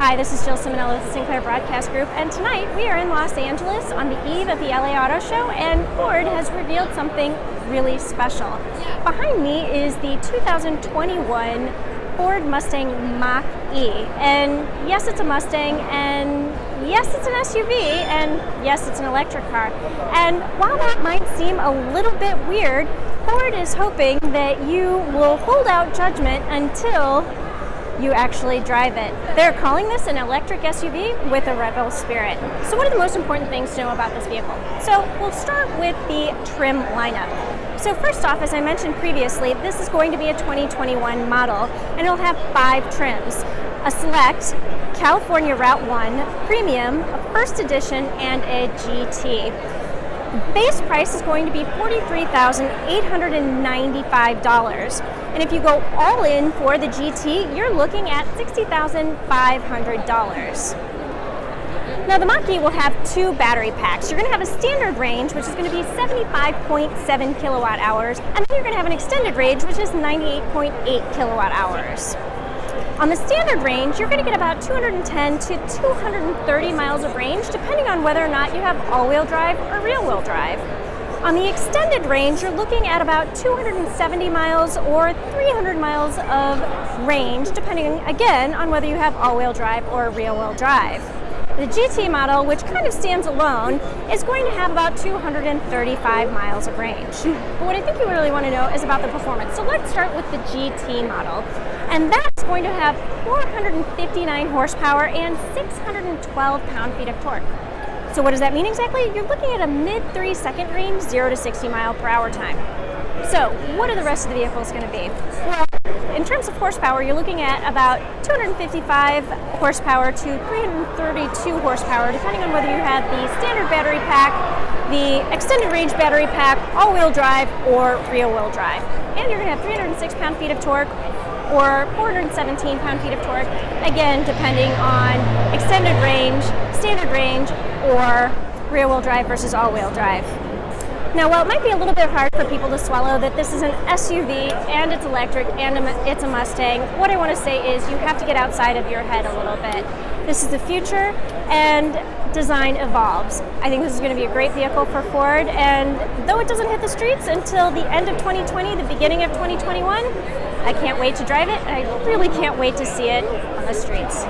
Hi, this is Jill Ciminillo with the Sinclair Broadcast Group, and tonight we are in Los Angeles on the eve of the LA Auto Show, and Ford has revealed something really special. Behind me is the 2021 Ford Mustang Mach-E, and yes, it's a Mustang, and yes, it's an SUV, and yes, it's an electric car. And while that might seem a little bit weird, Ford is hoping that you will hold out judgment until you actually drive it. They're calling this an electric SUV with a rebel spirit. So what are the most important things to know about this vehicle? So we'll start with the trim lineup. So first off, as I mentioned previously, this is going to be a 2021 model, and it'll have 5 trims: a Select, California Route 1, Premium, a First Edition, and a GT. Base price is going to be $43,895, and if you go all in for the GT, you're looking at $60,500. Now the Mach-E will have 2 battery packs. You're going to have a standard range, which is going to be 75.7 kilowatt hours, and then you're going to have an extended range, which is 98.8 kilowatt hours. On the standard range, you're going to get about 210 to 230 miles of range, depending on whether or not you have all-wheel drive or rear-wheel drive. On the extended range, you're looking at about 270 miles or 300 miles of range, depending, again, on whether you have all-wheel drive or rear-wheel drive. The GT model, which kind of stands alone, is going to have about 235 miles of range. But what I think you really want to know is about the performance. So let's start with the GT model. And that's going to have 459 horsepower and 612 pound-feet of torque. So what does that mean exactly? You're looking at a mid 3-second range, 0 to 60 mile per hour time. So what are the rest of the vehicles going to be? Well, in terms of horsepower, you're looking at about 255 horsepower to 332 horsepower, depending on whether you have the standard battery pack, the extended range battery pack, all-wheel drive, or rear-wheel drive. And you're going to have 306 pound-feet of torque or 417 pound-feet of torque, again, depending on extended range, standard range, or rear-wheel drive versus all-wheel drive. Now, while it might be a little bit hard for people to swallow that this is an SUV and it's electric and it's a Mustang, what I want to say is you have to get outside of your head a little bit. This is the future, and design evolves. I think this is going to be a great vehicle for Ford, and though it doesn't hit the streets until the end of 2020, the beginning of 2021, I can't wait to drive it, and I really can't wait to see it on the streets.